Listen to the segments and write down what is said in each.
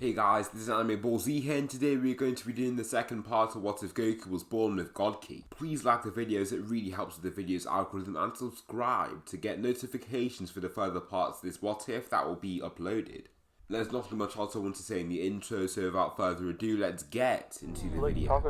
Hey guys, this is Anime Ball Z here, and today we're going to be doing the second part of What If Goku Was Born with God Ki. Please like the videos, it really helps with the video's algorithm, and subscribe to get notifications for the further parts of this What If that will be uploaded. There's not much else I want to say in the intro, so without further ado, let's get into the video.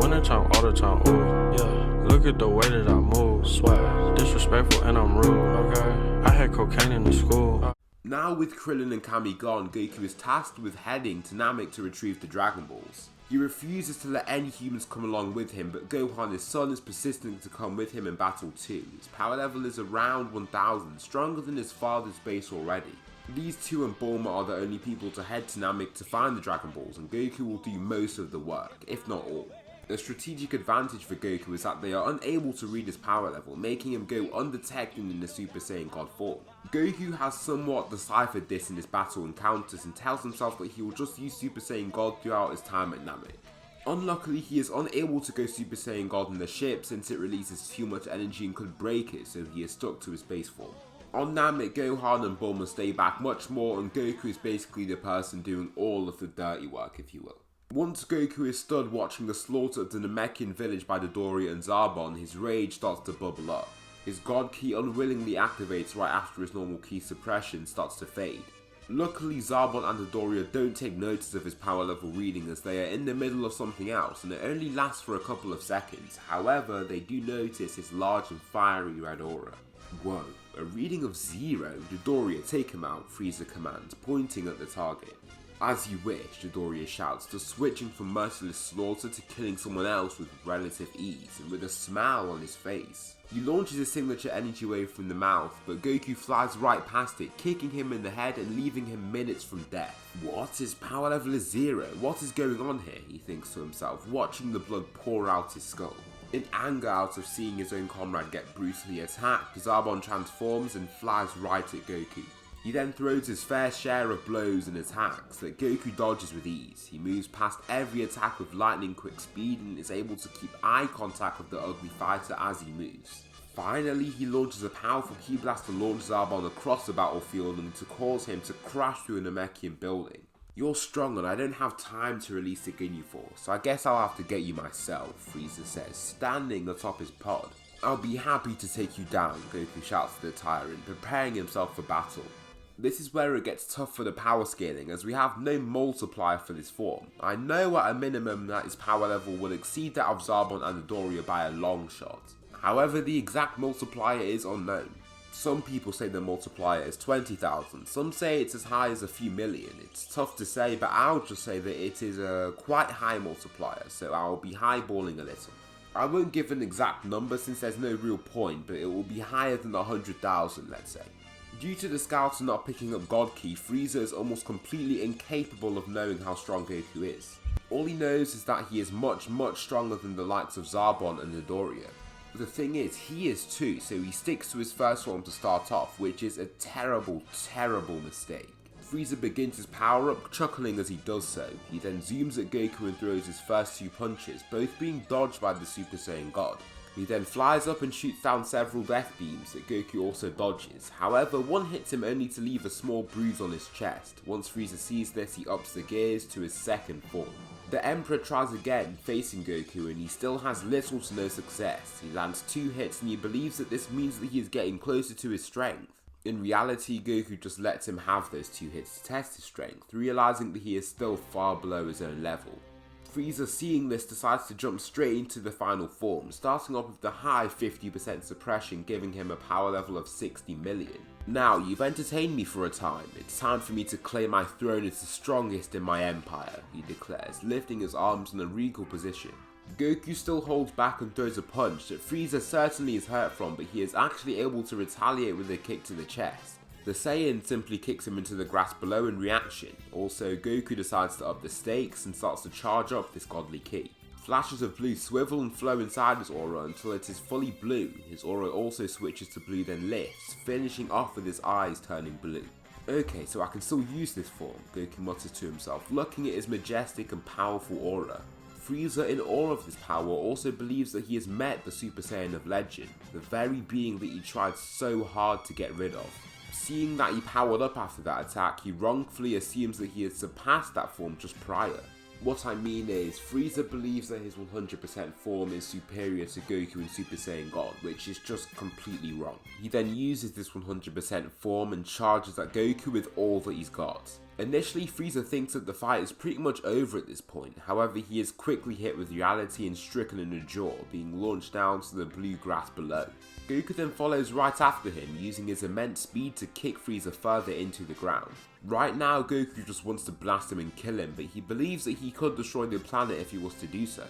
Winter time, all the time, ooh, yeah. Look at the way that I move, swag, disrespectful and I'm rude, okay. I had cocaine in the school. Now with Krillin and Kami gone, Goku is tasked with heading to Namek to retrieve the Dragon Balls. He refuses to let any humans come along with him, but Gohan, his son, is persistent to come with him in battle too. His power level is around 1000, stronger than his father's base already. These two and Bulma are the only people to head to Namek to find the Dragon Balls, and Goku will do most of the work, if not all. The strategic advantage for Goku is that they are unable to read his power level, making him go undetected in the Super Saiyan God form. Goku has somewhat deciphered this in his battle encounters and tells himself that he will just use Super Saiyan God throughout his time at Namek. Unluckily, he is unable to go Super Saiyan God in the ship since it releases too much energy and could break it, so he is stuck to his base form. On Namek, Gohan and Bulma stay back much more, and Goku is basically the person doing all of the dirty work, if you will. Once Goku is stood watching the slaughter of the Namekian village by Dodoria and Zarbon, his rage starts to bubble up. His God Ki unwillingly activates right after his normal Ki suppression starts to fade. Luckily, Zarbon and Dodoria don't take notice of his power level reading as they are in the middle of something else, and it only lasts for a couple of seconds. However, they do notice his large and fiery red aura. Whoa, a reading of 0. Dodoria, take him out, Frieza commands, pointing at the target. As you wish, Dodoria shouts, just switching from merciless slaughter to killing someone else with relative ease, and with a smile on his face. He launches his signature energy wave from the mouth, but Goku flies right past it, kicking him in the head and leaving him minutes from death. What? His power level is 0. What is going on here? He thinks to himself, watching the blood pour out his skull. In anger out of seeing his own comrade get brutally attacked, Zarbon transforms and flies right at Goku. He then throws his fair share of blows and attacks that Goku dodges with ease. He moves past every attack with lightning quick speed and is able to keep eye contact with the ugly fighter as he moves. Finally, he launches a powerful Ki Blast to launch Zarbon across the battlefield and to cause him to crash through a Namekian building. You're strong and I don't have time to release the Ginyu Force, so I guess I'll have to get you myself, Frieza says, standing atop his pod. I'll be happy to take you down, Goku shouts to the tyrant, preparing himself for battle. This is where it gets tough for the power scaling, as we have no multiplier for this form. I know at a minimum that his power level will exceed that of Zarbon and Dodoria by a long shot. However, the exact multiplier is unknown. Some people say the multiplier is 20,000, some say it's as high as a few million. It's tough to say, but I'll just say that it is a quite high multiplier, so I'll be highballing a little. I won't give an exact number since there's no real point, but it will be higher than 100,000, let's say. Due to the scouts not picking up God Ki, Frieza is almost completely incapable of knowing how strong Goku is. All he knows is that he is much stronger than the likes of Zarbon and Dodoria. The thing is, he is too, so he sticks to his first form to start off, which is a terrible mistake. Frieza begins his power up, chuckling as he does so. He then zooms at Goku and throws his first 2 punches, both being dodged by the Super Saiyan God. He then flies up and shoots down several death beams that Goku also dodges. However, one hits him only to leave a small bruise on his chest. Once Frieza sees this, he ups the gears to his second form. The Emperor tries again, facing Goku, and he still has little to no success. He lands 2 hits and he believes that this means that he is getting closer to his strength. In reality, Goku just lets him have those 2 hits to test his strength, realizing that he is still far below his own level. Frieza, seeing this, decides to jump straight into the final form, starting off with the high 50% suppression, giving him a power level of 60 million. Now, you've entertained me for a time. It's time for me to claim my throne as the strongest in my empire, he declares, lifting his arms in a regal position. Goku still holds back and throws a punch that Frieza certainly is hurt from, but he is actually able to retaliate with a kick to the chest. The Saiyan simply kicks him into the grass below in reaction. Also, Goku decides to up the stakes and starts to charge up this godly Ki. Flashes of blue swivel and flow inside his aura until it is fully blue. His aura also switches to blue then lifts, finishing off with his eyes turning blue. Okay, so I can still use this form, Goku mutters to himself, looking at his majestic and powerful aura. Frieza, in awe of this power, also believes that he has met the Super Saiyan of legend, the very being that he tried so hard to get rid of. Seeing that he powered up after that attack, he wrongfully assumes that he had surpassed that form just prior. What I mean is, Frieza believes that his 100% form is superior to Goku in Super Saiyan God, which is just completely wrong. He then uses this 100% form and charges at Goku with all that he's got. Initially, Frieza thinks that the fight is pretty much over at this point, however he is quickly hit with reality and stricken in the jaw, being launched down to the blue grass below. Goku then follows right after him, using his immense speed to kick Frieza further into the ground. Right now, Goku just wants to blast him and kill him, but he believes that he could destroy the planet if he was to do so.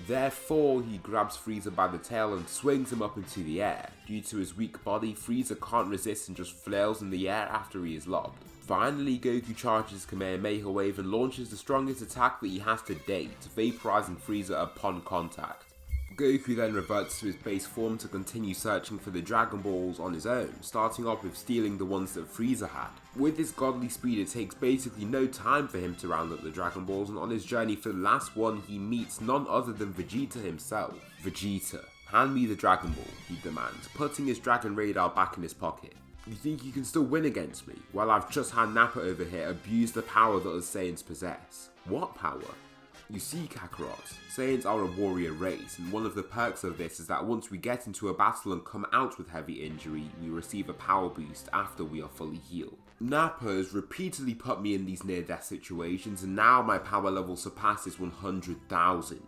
Therefore, he grabs Frieza by the tail and swings him up into the air. Due to his weak body, Frieza can't resist and just flails in the air after he is lobbed. Finally, Goku charges Kamehameha Wave and launches the strongest attack that he has to date, vaporizing Frieza upon contact. Goku then reverts to his base form to continue searching for the Dragon Balls on his own, starting off with stealing the ones that Frieza had. With his godly speed, it takes basically no time for him to round up the Dragon Balls, and on his journey for the last one, he meets none other than Vegeta himself. Vegeta, hand me the Dragon Ball, he demands, putting his Dragon Radar back in his pocket. You think you can still win against me? Well, I've just had Nappa over here abuse the power that us Saiyans possess. What power? You see, Kakarot, Saiyans are a warrior race, and one of the perks of this is that once we get into a battle and come out with heavy injury, we receive a power boost after we are fully healed. Nappa has repeatedly put me in these near-death situations, and now my power level surpasses 100,000.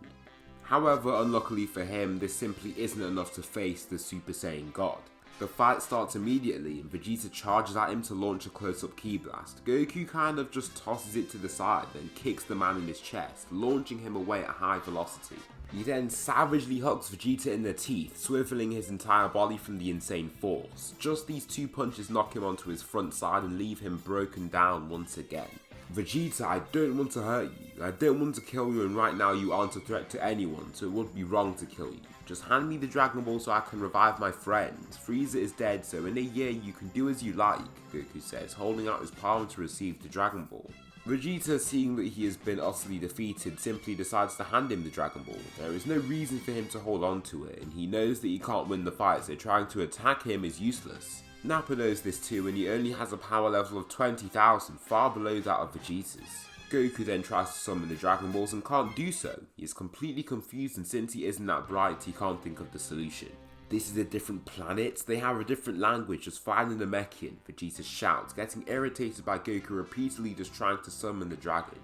However, unluckily for him, this simply isn't enough to face the Super Saiyan God. The fight starts immediately and Vegeta charges at him to launch a close-up ki blast. Goku kind of just tosses it to the side, then kicks the man in his chest, launching him away at high velocity. He then savagely hucks Vegeta in the teeth, swiveling his entire body from the insane force. Just these two punches knock him onto his front side and leave him broken down once again. Vegeta, I don't want to hurt you, I don't want to kill you, and right now you aren't a threat to anyone, so it would be wrong to kill you. Just hand me the Dragon Ball so I can revive my friends. Frieza is dead, so in a year you can do as you like, Goku says, holding out his palm to receive the Dragon Ball. Vegeta, seeing that he has been utterly defeated, simply decides to hand him the Dragon Ball. There is no reason for him to hold on to it, and he knows that he can't win the fight, so trying to attack him is useless. Nappa knows this too, and he only has a power level of 20,000, far below that of Vegeta's. Goku then tries to summon the Dragon Balls and can't do so. He is completely confused, and since he isn't that bright, he can't think of the solution. This is a different planet, they have a different language, just fine the Namekian, Vegeta shouts, getting irritated by Goku repeatedly just trying to summon the dragon.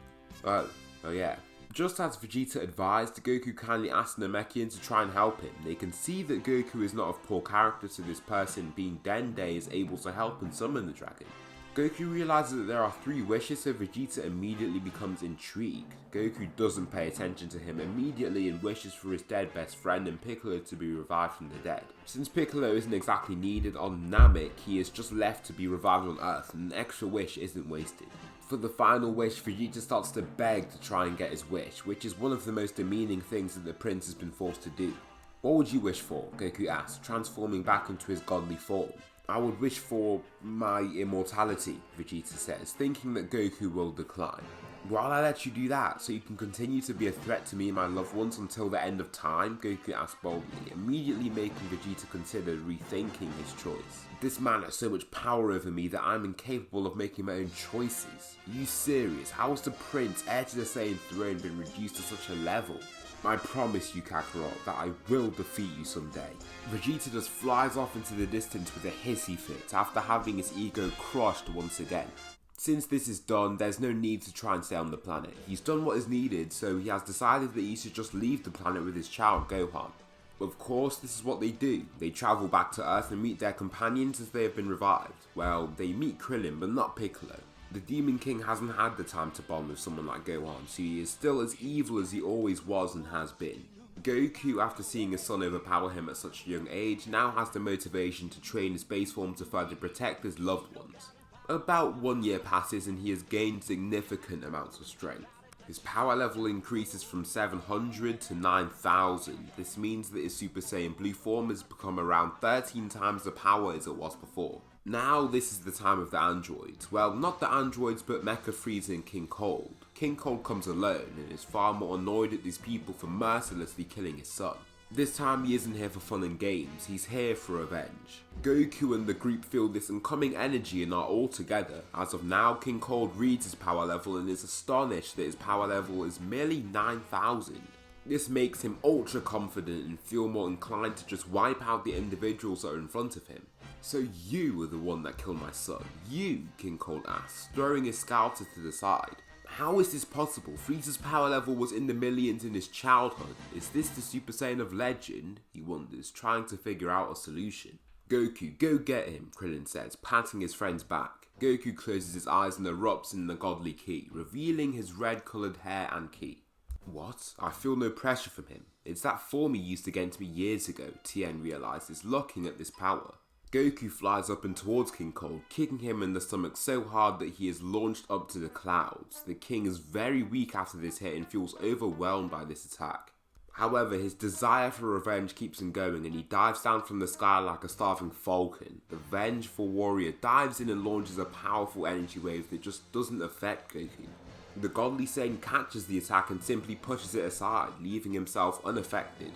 Oh yeah. Just as Vegeta advised, Goku kindly asks the Namekian to try and help him. They can see that Goku is not of poor character, so this person, being Dende, is able to help and summon the dragon. Goku realizes that there are 3 wishes, so Vegeta immediately becomes intrigued. Goku doesn't pay attention to him immediately and wishes for his dead best friend and Piccolo to be revived from the dead. Since Piccolo isn't exactly needed on Namek, he is just left to be revived on Earth, and an extra wish isn't wasted. For the final wish, Vegeta starts to beg to try and get his wish, which is one of the most demeaning things that the prince has been forced to do. What would you wish for? Goku asks, transforming back into his godly form. I would wish for my immortality, Vegeta says, thinking that Goku will decline. While I let you do that, so you can continue to be a threat to me and my loved ones until the end of time, Goku asks boldly, immediately making Vegeta consider rethinking his choice. This man has so much power over me that I'm incapable of making my own choices. Are you serious? How has the prince, heir to the Saiyan throne, been reduced to such a level? I promise you, Kakarot, that I will defeat you someday. Vegeta just flies off into the distance with a hissy fit after having his ego crushed once again. Since this is done, there's no need to try and stay on the planet. He's done what is needed, so he has decided that he should just leave the planet with his child Gohan. Of course, this is what they do. They travel back to Earth and meet their companions as they have been revived. Well, they meet Krillin, but not Piccolo. The Demon King hasn't had the time to bond with someone like Gohan, so he is still as evil as he always was and has been. Goku, after seeing his son overpower him at such a young age, now has the motivation to train his base form to further protect his loved ones. About 1 year passes and he has gained significant amounts of strength. His power level increases from 700 to 9,000. This means that his Super Saiyan Blue form has become around 13 times the power as it was before. Now this is the time of the androids. Well, not the androids, but Mecha Frieza and King Cold. King Cold comes alone and is far more annoyed at these people for mercilessly killing his son. This time he isn't here for fun and games, he's here for revenge. Goku and the group feel this incoming energy and are all together. As of now, King Cold reads his power level and is astonished that his power level is merely 9,000. This makes him ultra confident and feel more inclined to just wipe out the individuals that are in front of him. "So you were the one that killed my son, you?" King Cold asks, throwing his scouter to the side. "How is this possible? Frieza's power level was in the millions in his childhood. Is this the Super Saiyan of legend?" he wonders, trying to figure out a solution. "Goku, go get him," Krillin says, patting his friend's back. Goku closes his eyes and erupts in the godly ki, revealing his red-coloured hair and ki. "What? I feel no pressure from him. It's that form he used against me years ago," Tien realises, looking at this power. Goku flies up and towards King Cold, kicking him in the stomach so hard that he is launched up to the clouds. The king is very weak after this hit and feels overwhelmed by this attack. However, his desire for revenge keeps him going and he dives down from the sky like a starving falcon. The vengeful warrior dives in and launches a powerful energy wave that just doesn't affect Goku. The godly Saiyan catches the attack and simply pushes it aside, leaving himself unaffected.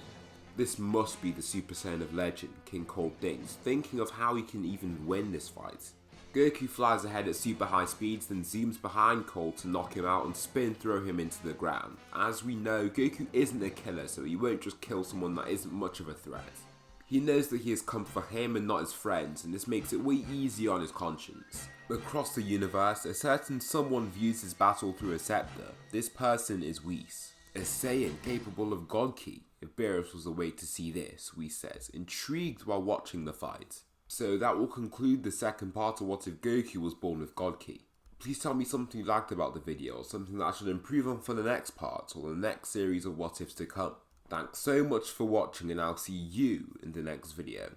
This must be the Super Saiyan of legend, King Cold thinks, thinking of how he can even win this fight. Goku flies ahead at super high speeds, then zooms behind Cold to knock him out and spin throw him into the ground. As we know, Goku isn't a killer, so he won't just kill someone that isn't much of a threat. He knows that he has come for him and not his friends, and this makes it way easier on his conscience. Across the universe, a certain someone views his battle through a scepter. This person is Whis, a Saiyan capable of God Ki. If Beerus was awake to see this, Whis says, intrigued while watching the fight. So that will conclude the second part of What If Goku Was Born with God Ki. Please tell me something you liked about the video, or something that I should improve on for the next part, or the next series of What Ifs to come. Thanks so much for watching, and I'll see you in the next video.